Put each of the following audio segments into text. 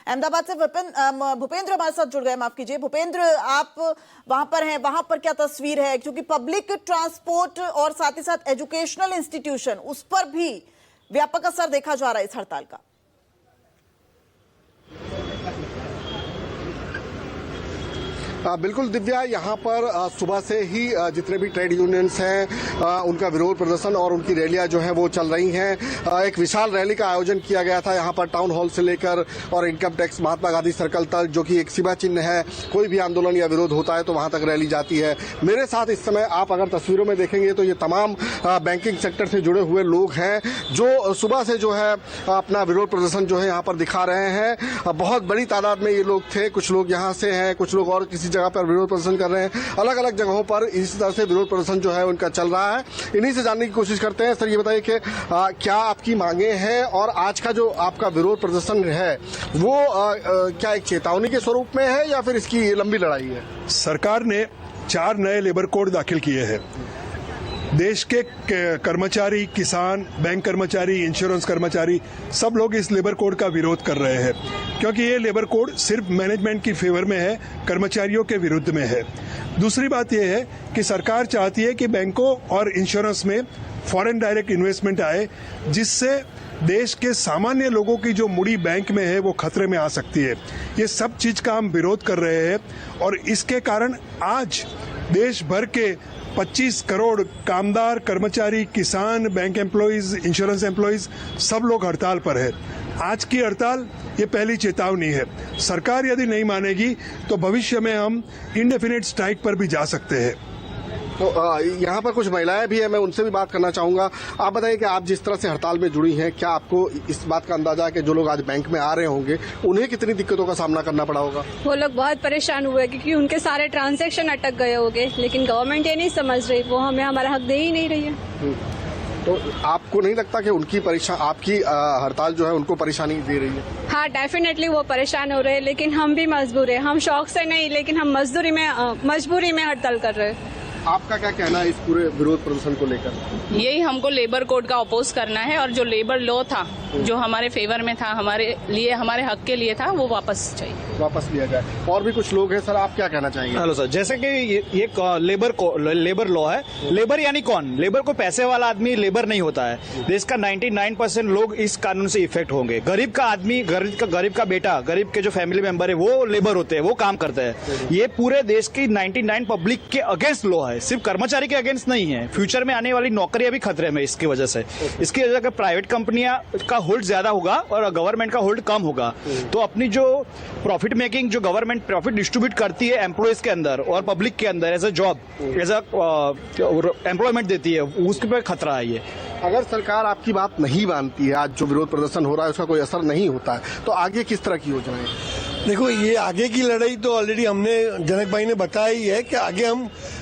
अहमदाबाद से भूपेंद्र हमारे साथ जुड़ गए, माफ कीजिए। भूपेंद्र, आप वहां पर हैं, वहां पर क्या तस्वीर है? क्योंकि पब्लिक ट्रांसपोर्ट और साथ ही साथ एजुकेशनल इंस्टीट्यूशन, उस पर भी व्यापक असर देखा जा रहा है इस हड़ताल का। बिल्कुल दिव्या, यहाँ पर सुबह से ही जितने भी ट्रेड यूनियंस हैं उनका विरोध प्रदर्शन और उनकी रैलियां जो हैं वो चल रही हैं। एक विशाल रैली का आयोजन किया गया था यहाँ पर टाउन हॉल से लेकर और income tax Mahatma Gandhi circle तक, जो कि एक सीमा चिन्ह है। कोई भी आंदोलन या विरोध होता है तो वहां तक रैली जाती है। मेरे साथ इस समय आप अगर तस्वीरों में देखेंगे तो ये तमाम बैंकिंग सेक्टर से जुड़े हुए लोग हैं जो सुबह से जो है अपना विरोध प्रदर्शन जो है यहाँ पर दिखा रहे हैं। बहुत बड़ी तादाद में ये लोग थे, कुछ लोग यहाँ से हैं, कुछ लोग और किसी जगह पर विरोध प्रदर्शन कर रहे हैं। अलग अलग जगहों पर इस तरह से विरोध प्रदर्शन जो है उनका चल रहा है। इन्हीं से जानने की कोशिश करते हैं। सर, ये बताइए कि क्या आपकी मांगे हैं और आज का जो आपका विरोध प्रदर्शन है वो क्या एक चेतावनी के स्वरूप में है या फिर इसकी लंबी लड़ाई है? सरकार ने 4 नए लेबर कोड दाखिल किए हैं। देश के कर्मचारी, किसान, बैंक कर्मचारी, इंश्योरेंस कर्मचारी सब लोग इस लेबर कोड का विरोध कर रहे हैं, क्योंकि ये लेबर कोड सिर्फ मैनेजमेंट की फेवर में है, कर्मचारियों के विरुद्ध में है। दूसरी बात यह है कि सरकार चाहती है कि बैंकों और इंश्योरेंस में फॉरेन डायरेक्ट इन्वेस्टमेंट आए, जिससे देश के सामान्य लोगों की जो मुड़ी बैंक में है वो खतरे में आ सकती है। ये सब चीज का हम विरोध कर रहे हैं और इसके कारण आज देश भर के 25 करोड़ कामदार, कर्मचारी, किसान, बैंक एम्प्लॉइज, इंश्योरेंस एम्प्लॉइज सब लोग हड़ताल पर है। आज की हड़ताल ये पहली चेतावनी है। सरकार यदि नहीं मानेगी तो भविष्य में हम इंडेफिनिट स्ट्राइक पर भी जा सकते हैं। तो यहाँ पर कुछ महिलाएं भी हैं, मैं उनसे भी बात करना चाहूंगा। आप बताइए कि आप जिस तरह से हड़ताल में जुड़ी हैं, क्या आपको इस बात का अंदाजा है कि जो लोग आज बैंक में आ रहे होंगे उन्हें कितनी दिक्कतों का सामना करना पड़ा होगा? वो लोग बहुत परेशान हुए क्योंकि उनके सारे ट्रांजैक्शन अटक गए होंगे, लेकिन गवर्नमेंट ये नहीं समझ रही, वो हमें हमारा हक दे ही नहीं रही है। तो आपको नहीं लगता कि उनकी आपकी हड़ताल जो है उनको परेशानी दे रही है? हाँ, डेफिनेटली वो परेशान हो रहे हैं, लेकिन हम भी मजबूर हैं। हम शौक से नहीं, लेकिन हम मजबूरी में हड़ताल कर रहे हैं। आपका क्या कहना है इस पूरे विरोध प्रदर्शन को लेकर? यही हमको लेबर कोड का अपोज करना है और जो लेबर लॉ था, जो हमारे फेवर में था, हमारे लिए, हमारे हक के लिए था, वो वापस चाहिए, वापस लिया जाए। और भी कुछ लोग हैं, सर आप क्या कहना चाहेंगे? हेलो सर, जैसे कि ये लेबर लॉ है। लेबर यानी कौन? लेबर को पैसे वाला आदमी लेबर नहीं होता है। देश का 99% लोग इस कानून से इफेक्ट होंगे। गरीब का आदमी, गरीब का बेटा, गरीब के जो फैमिली मेंबर है वो लेबर होते हैं, वो काम करते हैं। ये पूरे देश की 99 पब्लिक के अगेंस्ट लॉ है, सिर्फ कर्मचारी के अगेंस्ट नहीं है। फ्यूचर में आने वाली नौकरियां भी खतरे में इसकी वजह से। इसकी वजह से प्राइवेट कंपनियां का होल्ड ज्यादा होगा और गवर्नमेंट का होल्ड कम होगा। तो अपनी जो प्रॉफिट मेकिंग, जो गवर्नमेंट प्रॉफिट डिस्ट्रीब्यूट करती है एम्प्लॉयज के अंदर और पब्लिक के अंदर as a job, as a employment देती है, उसके पर खतरा है ये। अगर सरकार आपकी बात नहीं मानती है, आज जो विरोध प्रदर्शन हो रहा है उसका कोई असर नहीं होता है, तो आगे किस तरह की योजना है? देखो, ये आगे की लड़ाई तो ऑलरेडी हमने, जनक भाई ने बताया ही है कि आगे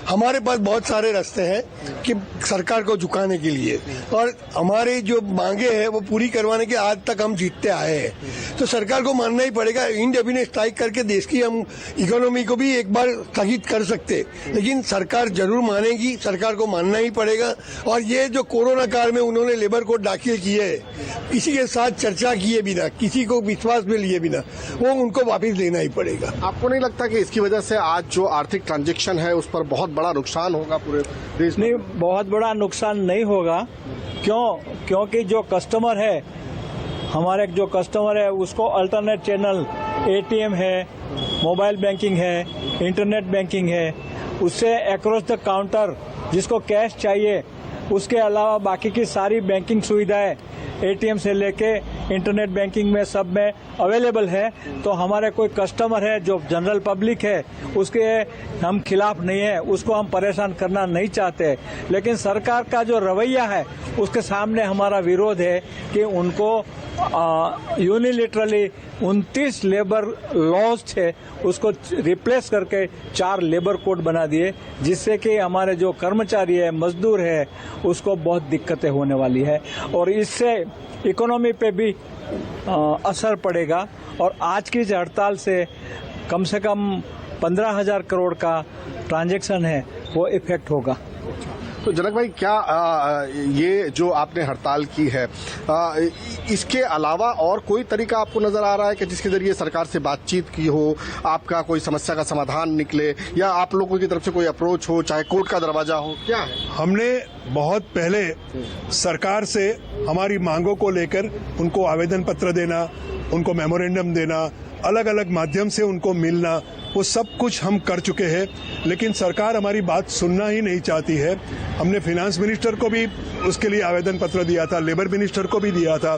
हमारे पास बहुत सारे रास्ते हैं कि सरकार को झुकाने के लिए, और हमारे जो मांगे हैं वो पूरी करवाने के आज तक हम जीतते आए हैं। तो सरकार को मानना ही पड़ेगा। इंडेफिनिट स्ट्राइक करके देश की हम इकोनॉमी को भी एक बार स्थगित कर सकते, लेकिन सरकार जरूर मानेगी, सरकार को मानना ही पड़ेगा। और ये जो कोरोना काल में उन्होंने लेबर कोड दाखिल किए है, किसी के साथ चर्चा किए बिना, किसी को विश्वास में लिए बिना, वो उनको वापिस लेना ही पड़ेगा। आपको नहीं लगता कि इसकी वजह से आज जो आर्थिक ट्रांजैक्शन है उस पर बहुत बड़ा नुकसान होगा पूरे देश में? नहीं, बहुत बड़ा नुकसान नहीं होगा। क्योंकि जो कस्टमर है, हमारे जो कस्टमर है उसको अल्टरनेट चैनल, एटीएम है, मोबाइल बैंकिंग है, इंटरनेट बैंकिंग है, उससे अक्रॉस द काउंटर जिसको कैश चाहिए, उसके अलावा बाकी की सारी बैंकिंग सुविधाएं एटीएम से लेके इंटरनेट बैंकिंग में सब में अवेलेबल है। तो हमारे कोई कस्टमर है जो जनरल पब्लिक है, उसके हम खिलाफ नहीं है, उसको हम परेशान करना नहीं चाहते। लेकिन सरकार का जो रवैया है उसके सामने हमारा विरोध है कि उनको यूनिलेटरली 29 लेबर लॉज थे उसको रिप्लेस करके 4 लेबर कोड बना दिए, जिससे कि हमारे जो कर्मचारी है, मजदूर है, उसको बहुत दिक्कतें होने वाली है और इससे इकोनॉमी पे भी असर पड़ेगा। और आज की हड़ताल से कम 15,000 करोड़ का ट्रांजैक्शन है वो इफेक्ट होगा। तो जनक भाई, क्या ये जो आपने हड़ताल की है, इसके अलावा और कोई तरीका आपको नजर आ रहा है कि जिसके जरिए सरकार से बातचीत की हो, आपका कोई समस्या का समाधान निकले, या आप लोगों की तरफ से कोई अप्रोच हो, चाहे कोर्ट का दरवाजा हो? क्या है? हमने बहुत पहले सरकार से हमारी मांगों को लेकर उनको आवेदन पत्र देना, उनको मेमोरेंडम देना, अलग अलग माध्यम से उनको मिलना, वो सब कुछ हम कर चुके हैं, लेकिन सरकार हमारी बात सुनना ही नहीं चाहती है। हमने फाइनेंस मिनिस्टर को भी उसके लिए आवेदन पत्र दिया था, लेबर मिनिस्टर को भी दिया था,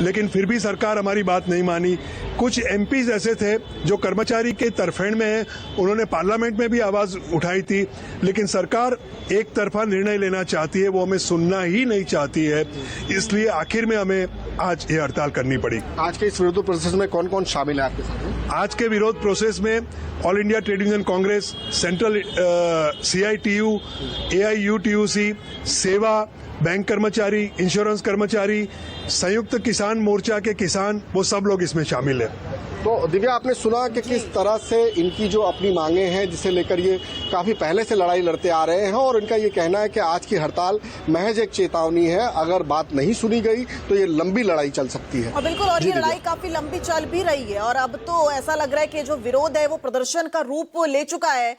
लेकिन फिर भी सरकार हमारी बात नहीं मानी। कुछ एमपीज ऐसे थे जो कर्मचारी के तरफेण में हैं, उन्होंने पार्लियामेंट में भी आवाज उठाई थी, लेकिन सरकार एक तरफा निर्णय लेना चाहती है, वो हमें सुनना ही नहीं चाहती है। इसलिए आखिर में हमें आज ये हड़ताल करनी पड़ी। आज के इस विरोध प्रोसेस में कौन कौन शामिल है आपके साथ? आज के विरोध प्रोसेस में all India trade union Congress, central CITU, AIUTUC, सेवा, बैंक कर्मचारी, इंश्योरेंस कर्मचारी, संयुक्त किसान मोर्चा के किसान, वो सब लोग इसमें शामिल है। तो दिव्या, आपने सुना कि किस तरह से इनकी जो अपनी मांगे हैं, जिसे लेकर ये काफी पहले से लड़ाई लड़ते आ रहे हैं, और इनका ये कहना है कि आज की हड़ताल महज एक चेतावनी है, अगर बात नहीं सुनी गई तो ये लंबी लड़ाई चल सकती है। और बिल्कुल, और ये लड़ाई काफी लंबी चल भी रही है, और अब तो ऐसा लग रहा है कि जो विरोध है वो प्रदर्शन का रूप ले चुका है।